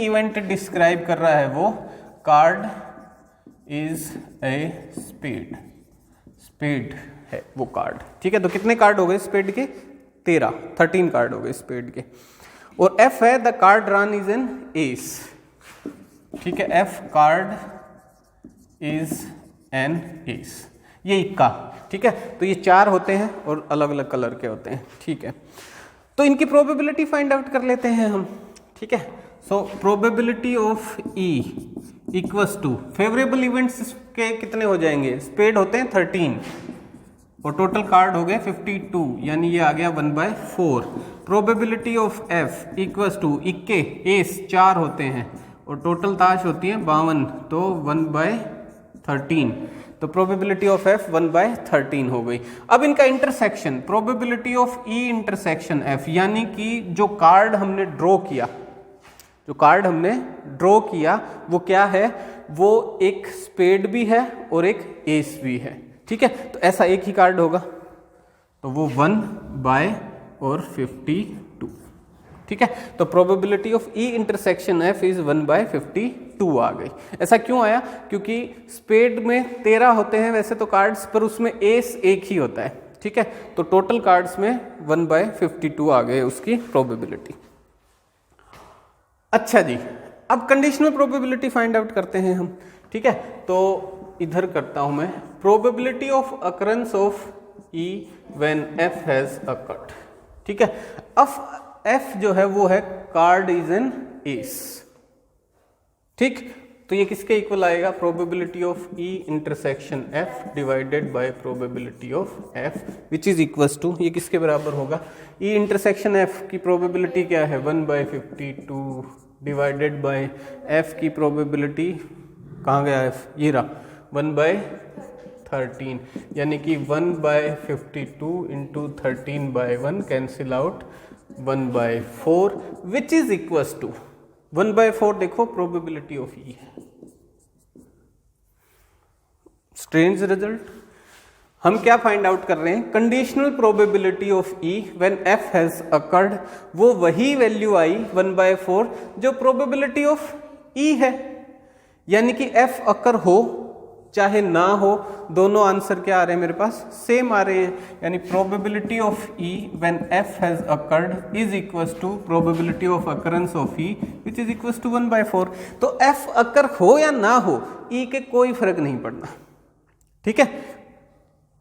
Event describe कर रहा है वो card is a spade, spade है वो कार्ड। ठीक है, तो कितने कार्ड हो गए स्पेड के? 13 कार्ड हो गए स्पेड के। और एफ है the card run is an S. ठीक है, F card is an S, ये इक्का। ठीक है, तो ये 4 होते हैं और अलग अलग कलर के होते हैं। ठीक है, तो इनकी प्रोबेबिलिटी फाइंड आउट कर लेते हैं हम। ठीक है, so probability of E equals to favourable events के कितने हो जाएंगे? स्पेड होते हैं 13 और टोटल कार्ड हो गए 52, यानी ये आ गया 1/4। Probability of F equals to इक्के एस 4 होते हैं और टोटल ताश होती है 52, तो 1/13। तो प्रोबेबिलिटी ऑफ एफ 1/13 हो गई। अब इनका intersection, probability of E intersection F, यानी कि जो कार्ड हमने ड्रॉ किया, जो कार्ड हमने ड्रॉ किया वो क्या है? वो एक स्पेड भी है और एक एस भी है। ठीक है, तो ऐसा एक ही कार्ड होगा, तो वो 1/52। ठीक है, तो probability of E intersection F is 1/52 आ गई। ऐसा क्यों आया? क्योंकि स्पेड में 13 होते हैं वैसे तो कार्ड्स, पर उसमें एस एक ही होता है। ठीक है, तो टोटल कार्ड्स में 1/52 आ गए उसकी प्रोबेबिलिटी। अच्छा जी, अब कंडीशनल प्रोबेबिलिटी फाइंड आउट करते हैं हम। ठीक है, तो इधर करता हूं मैं, probability of occurrence of E when F has occurred. ठीक है, अब एफ जो है वो है कार्ड इज एन एस। ठीक, तो ये किसके इक्वल आएगा? Probability of E intersection F divided by probability of F which is equals to, ये किसके बराबर होगा? ई इंटरसेक्शन एफ की प्रोबेबिलिटी क्या है? 1/52 डिवाइडेड बाय एफ की प्रोबेबिलिटी, कहाँ गया एफ? ये रहा, 1/13, यानी कि 1/52 into 13/1 cancel out 1/4 which is equals to 1/4। देखो प्रोबेबिलिटी ऑफ ई है। Strange result. हम क्या फाइंड आउट कर रहे हैं? Conditional probability of E when F has occurred, वो वही वैल्यू आई 1/4 जो प्रोबेबिलिटी ऑफ ई है, यानी कि एफ अकर हो चाहे ना हो, दोनों आंसर क्या आ रहे हैं मेरे पास? सेम आ रहे हैं। यानी probability of E when F has occurred is equals to probability of occurrence of E which is equals to 1/4। तो एफ अकर हो या ना हो, ई के कोई फर्क नहीं पड़ना। ठीक है,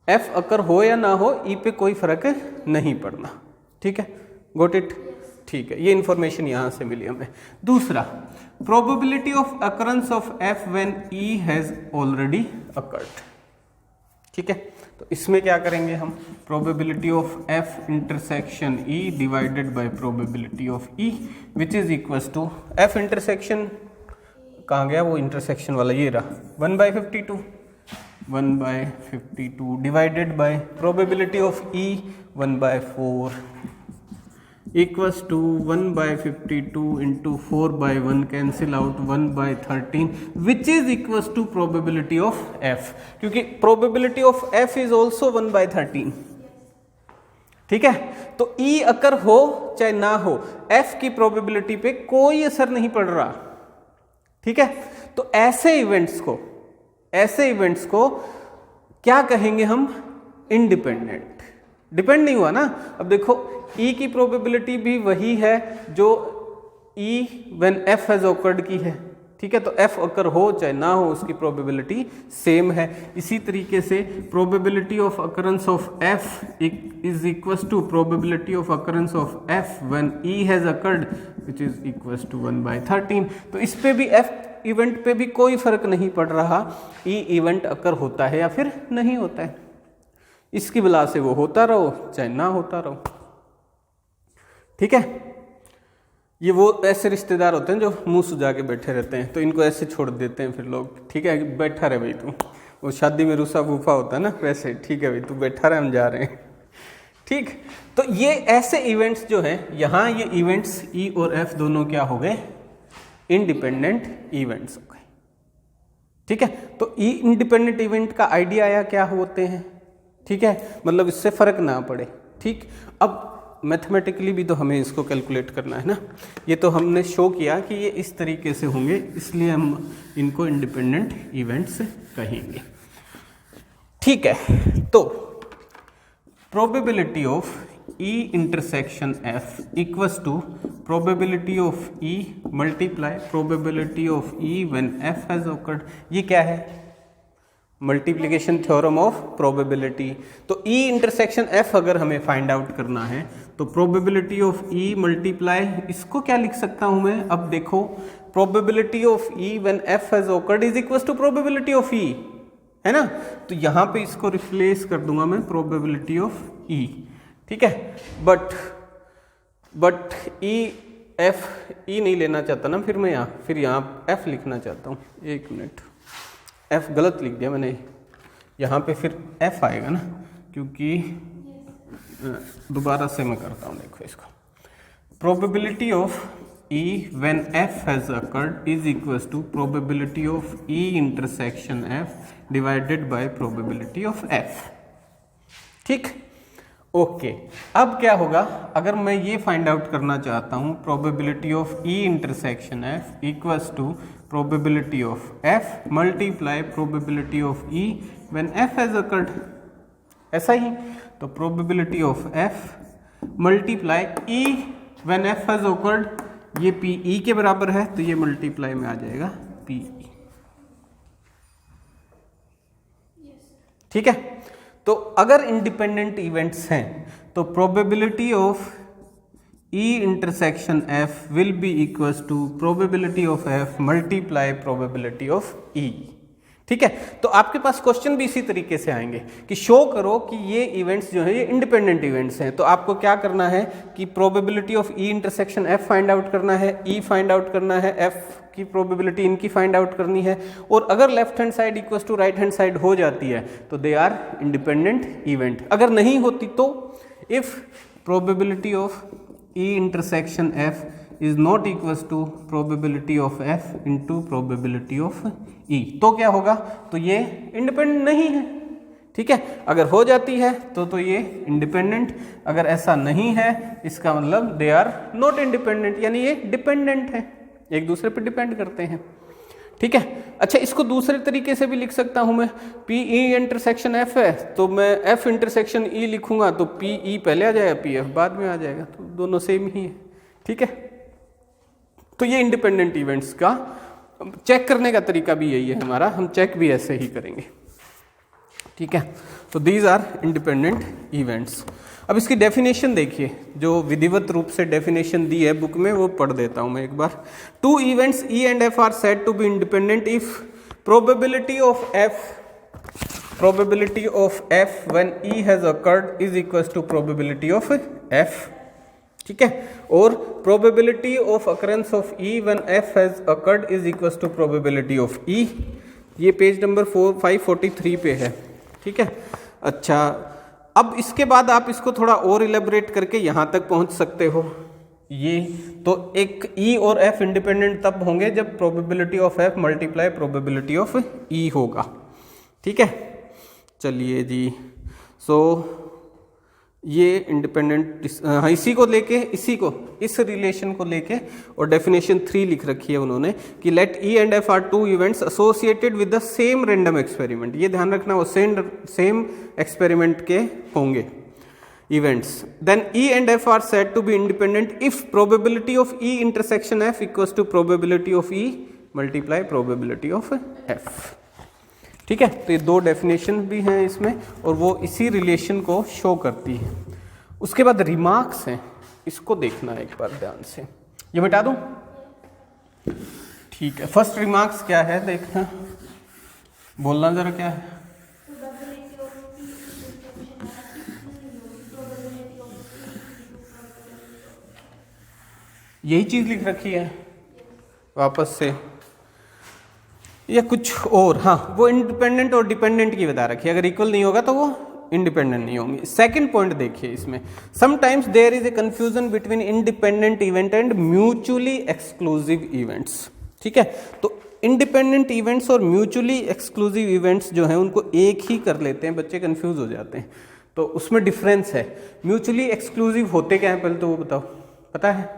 एफ अकर हो या ना हो, ई पे कोई फर्क नहीं पड़ना। ठीक है, गोट इट। ठीक है, ये इंफॉर्मेशन यहां से मिली हमें। दूसरा, probability of occurrence of F when E has already occurred. ठीक है, तो इसमें क्या करेंगे हम? Probability of F intersection E divided by probability of E which is equals to F intersection, कहाँ गया वो इंटरसेक्शन वाला? ये रहा, 1/52 divided by probability of E 1/4 equals to 1/52 into 4/1 cancel out 1/13 which is equals to probability of F, क्योंकि probability of F is also 1/13। ठीक है, तो ई अकर हो चाहे ना हो, एफ की प्रोबेबिलिटी पे कोई असर नहीं पड़ रहा। ठीक है, तो ऐसे इवेंट्स को क्या कहेंगे हम? इंडिपेंडेंट। डिपेंड नहीं हुआ ना। अब देखो, ई की प्रोबेबिलिटी भी वही है जो ई व्हेन एफ हैज ऑकर्ड की है। ठीक है, तो एफ अकर हो चाहे ना हो, उसकी प्रोबेबिलिटी सेम है। इसी तरीके से probability of occurrence of F is equals to probability of occurrence of F when E has occurred which is equals to 1/13। तो इस पे भी एफ इवेंट पे भी कोई फर्क नहीं पड़ रहा, ई इवेंट अकर होता है या फिर नहीं होता है। इसकी वजह से वो होता रहो चाहे ना होता रहो। ठीक है, ये वो ऐसे रिश्तेदार होते हैं जो मुंह सुजा के बैठे रहते हैं, तो इनको ऐसे छोड़ देते हैं फिर लोग। ठीक है, बैठा रहे भाई तू, वो शादी में रूसा फूफा होता है ना वैसे। ठीक है भाई, तू बैठा रहे, हम जा रहे हैं। ठीक, तो ये ऐसे इवेंट्स जो हैं, यहाँ ये इवेंट्स ई और एफ दोनों क्या हो गए? इंडिपेंडेंट इवेंट्स हो गए। ठीक है, तो ई इंडिपेंडेंट इवेंट का आइडिया आया क्या होते हैं? ठीक है, मतलब इससे फर्क ना पड़े। ठीक, अब मैथमेटिकली भी तो हमें इसको कैलकुलेट करना है ना। ये तो हमने शो किया कि ये इस तरीके से होंगे, इसलिए हम इनको इंडिपेंडेंट इवेंट्स कहेंगे। ठीक है, तो probability of E intersection F equals to probability of E multiply probability of E when F has occurred. ये क्या है? Multiplication theorem of probability. तो E इंटरसेक्शन F अगर हमें फाइंड आउट करना है तो प्रोबेबिलिटी ऑफ E मल्टीप्लाई, इसको क्या लिख सकता हूं मैं? अब देखो, probability of E when F has occurred is equals to probability of E, है ना। तो यहां पे इसको रिप्लेस कर दूंगा मैं प्रोबेबिलिटी ऑफ E, ठीक है। बट E नहीं लेना चाहता ना फिर मैं यहाँ F लिखना चाहता हूँ। एक मिनट, F गलत लिख दिया मैंने, यहाँ पे फिर F आएगा ना, क्योंकि दोबारा से मैं करता हूँ। देखो इसको, probability of E when F has occurred is equals to probability of E intersection F divided by probability of F, ठीक। ओके, अब क्या होगा अगर मैं ये फाइंड आउट करना चाहता हूँ probability of E intersection F equals to probability of F multiply probability of E when F has occurred, ऐसा ही। तो probability of F multiply E when F has occurred, ये PE के बराबर है तो ये मल्टीप्लाई में आ जाएगा PE, ठीक है। तो अगर इंडिपेंडेंट इवेंट्स हैं तो probability of E intersection F will be equals to probability of F multiply probability of E, ठीक है। तो आपके पास क्वेश्चन भी इसी तरीके से आएंगे कि शो करो कि ये इवेंट्स जो है ये इंडिपेंडेंट इवेंट्स हैं। तो आपको क्या करना है कि probability of E intersection F find out करना है, E फाइंड आउट करना है, F की प्रोबेबिलिटी इनकी फाइंड आउट करनी है, और अगर left hand side equals to right hand side हो जाती है तो दे आर इंडिपेंडेंट इवेंट। अगर नहीं होती तो if probability of E intersection F is not equals to probability of F into probability of E, तो क्या होगा? तो ये इंडिपेंडेंट नहीं है, ठीक है। अगर हो जाती है तो ये इंडिपेंडेंट, अगर ऐसा नहीं है इसका मतलब दे आर नॉट इंडिपेंडेंट, यानी ये डिपेंडेंट है, एक दूसरे पर डिपेंड करते हैं, ठीक है। अच्छा, इसको दूसरे तरीके से भी लिख सकता हूं मैं, PE इंटरसेक्शन F है तो मैं F इंटरसेक्शन E लिखूंगा तो PE पहले आ जाएगा, PF बाद में आ जाएगा, तो दोनों सेम ही है, ठीक है। तो ये इंडिपेंडेंट इवेंट्स का चेक करने का तरीका भी यही है हमारा, हम चेक भी ऐसे ही करेंगे, ठीक है। तो दीज आर इंडिपेंडेंट इवेंट्स। अब इसकी डेफिनेशन देखिए, जो विधिवत रूप से डेफिनेशन दी है बुक में, वो पढ़ देता हूं मैं एक बार। Two events E and F are said to be independent if probability of F when E has occurred is equals to probability of F, ठीक है, और probability of occurrence of E when F has occurred is equals to probability of E। ये page number 543 पे है, ठीक है। अच्छा, अब इसके बाद आप इसको थोड़ा और इलेबोरेट करके यहाँ तक पहुँच सकते हो। ये तो एक E और F इंडिपेंडेंट तब होंगे जब probability of F multiply probability of E होगा, ठीक है। चलिए जी, सो ये इंडिपेंडेंट, हाँ, इस रिलेशन को लेके और डेफिनेशन 3 लिख रखी है उन्होंने कि let E and F are two events associated with the same random experiment. ये ध्यान रखना, वो सेम एक्सपेरिमेंट के होंगे events. Then E and F are said to be independent if probability of E intersection F equals to probability of E multiply probability of F, ठीक है। तो ये दो डेफिनेशन भी हैं इसमें और वो इसी रिलेशन को शो करती है। उसके बाद रिमार्क्स हैं, इसको देखना एक बार ध्यान से। ये मिटा दूं? ठीक है। फर्स्ट रिमार्क्स क्या है देखना, बोलना जरा क्या है। यही चीज लिख रखी है वापस से या कुछ और? हाँ, वो इंडिपेंडेंट और डिपेंडेंट की बता रखी है, अगर इक्वल नहीं होगा तो वो इंडिपेंडेंट नहीं होंगे। सेकंड पॉइंट देखिए इसमें, sometimes there is a confusion between independent event and mutually exclusive events, ठीक है। तो इंडिपेंडेंट इवेंट्स और म्यूचुअली एक्सक्लूसिव इवेंट्स जो हैं उनको एक ही कर लेते हैं, बच्चे कंफ्यूज हो जाते हैं। तो उसमें डिफरेंस है। म्यूचुअली एक्सक्लूसिव होते क्या हैं पहले तो वो बताओ, पता है?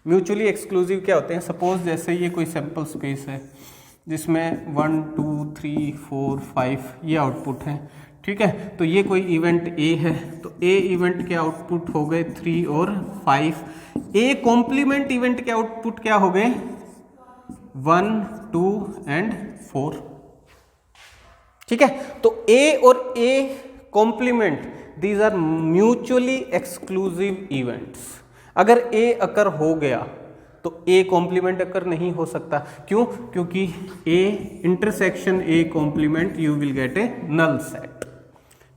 म्यूचुअली एक्सक्लूसिव क्या होते हैं? सपोज जैसे ये कोई सैम्पल स्पेस है जिसमें 1 2 3 4 5 ये आउटपुट हैं, ठीक है। तो ये कोई इवेंट ए है, तो ए इवेंट के आउटपुट हो गए 3 और 5। ए कॉम्प्लीमेंट इवेंट के आउटपुट क्या हो गए? 1 2 एंड 4, ठीक है। तो ए और A complement, these are mutually exclusive events. अगर ए अकर हो गया तो ए कॉम्प्लीमेंट अकर नहीं हो सकता। क्यों? क्योंकि A intersection A complement you will get a null set,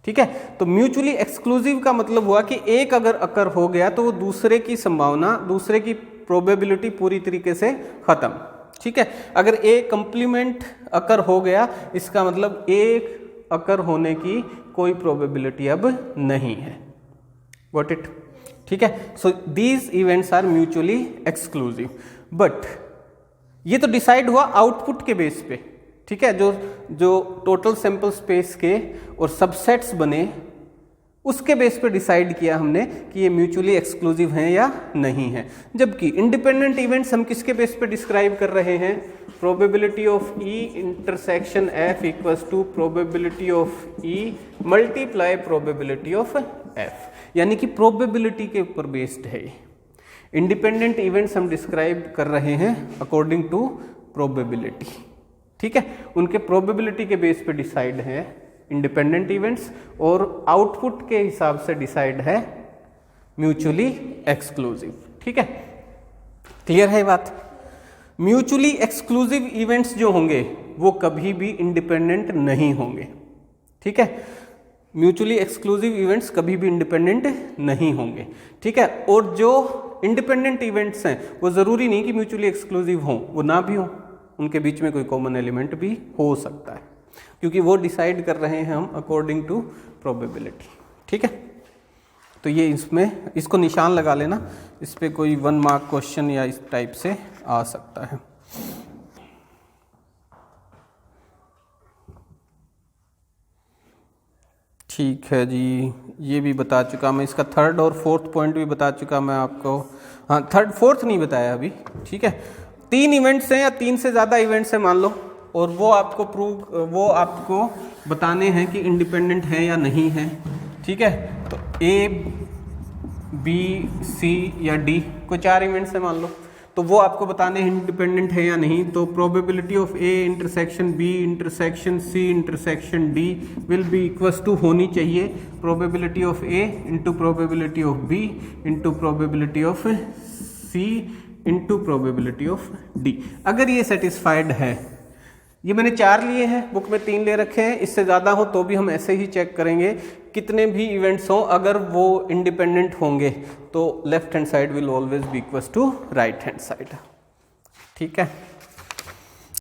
ठीक है। तो म्यूचुअली एक्सक्लूसिव का मतलब हुआ कि एक अगर अकर हो गया तो वो दूसरे की संभावना, दूसरे की प्रोबेबिलिटी पूरी तरीके से खत्म, ठीक है। अगर ए कॉम्प्लीमेंट अकर हो गया इसका मतलब एक अकर होने की कोई प्रोबेबिलिटी अब नहीं है। Got it? ठीक है। So these events are mutually exclusive. But ये तो डिसाइड हुआ आउटपुट के बेस पे, ठीक है। जो टोटल सैंपल स्पेस के और सबसेट्स बने उसके बेस पे डिसाइड किया हमने कि ये म्यूचुअली एक्सक्लूसिव हैं या नहीं है। जबकि इंडिपेंडेंट इवेंट्स हम किसके बेस पे डिस्क्राइब कर रहे हैं? Probability of E intersection F equals to probability of E multiply probability of F, यानी कि प्रोबेबिलिटी के ऊपर बेस्ड है। इंडिपेंडेंट इवेंट्स हम डिस्क्राइब कर रहे हैं अकॉर्डिंग टू प्रोबेबिलिटी, ठीक है। उनके प्रोबेबिलिटी के बेस पे डिसाइड है इंडिपेंडेंट इवेंट्स, और आउटपुट के हिसाब से डिसाइड है म्यूचुअली एक्सक्लूसिव, ठीक है। क्लियर है बात? म्यूचुअली एक्सक्लूसिव इवेंट्स जो होंगे वो कभी भी इंडिपेंडेंट नहीं होंगे, ठीक है। म्यूचुअली एक्सक्लूसिव इवेंट्स कभी भी इंडिपेंडेंट नहीं होंगे, ठीक है। और जो इंडिपेंडेंट इवेंट्स हैं वो ज़रूरी नहीं कि म्यूचुअली एक्सक्लूसिव हों, वो ना भी हों, उनके बीच में कोई कॉमन एलिमेंट भी हो सकता है, क्योंकि वो डिसाइड कर रहे हैं हम अकॉर्डिंग टू प्रोबेबिलिटी, ठीक है। तो ये इसमें इसको निशान लगा लेना, इस पर कोई 1 मार्क क्वेश्चन या इस टाइप से आ सकता है। ठीक है जी, ये भी बता चुका मैं, इसका 3rd और 4th पॉइंट भी बता चुका मैं आपको। हाँ, 3rd 4th नहीं बताया अभी, ठीक है। 3 इवेंट्स हैं या 3 से ज़्यादा इवेंट्स हैं मान लो, और वो आपको बताने हैं कि इंडिपेंडेंट है या नहीं है, ठीक है। तो ए बी सी या डी कोई 4 इवेंट्स हैं मान लो, तो वो आपको बताने हैं इंडिपेंडेंट है या नहीं। तो probability of A intersection B intersection C intersection D will be equals to होनी चाहिए probability of A into probability of B into probability of C into probability of D. अगर ये सेटिस्फाइड है, ये मैंने 4 लिए हैं, बुक में 3 ले रखे हैं, इससे ज़्यादा हो तो भी हम ऐसे ही चेक करेंगे। कितने भी इवेंट्स हों, अगर वो इंडिपेंडेंट होंगे तो left hand side will always be equals to right hand side, ठीक है।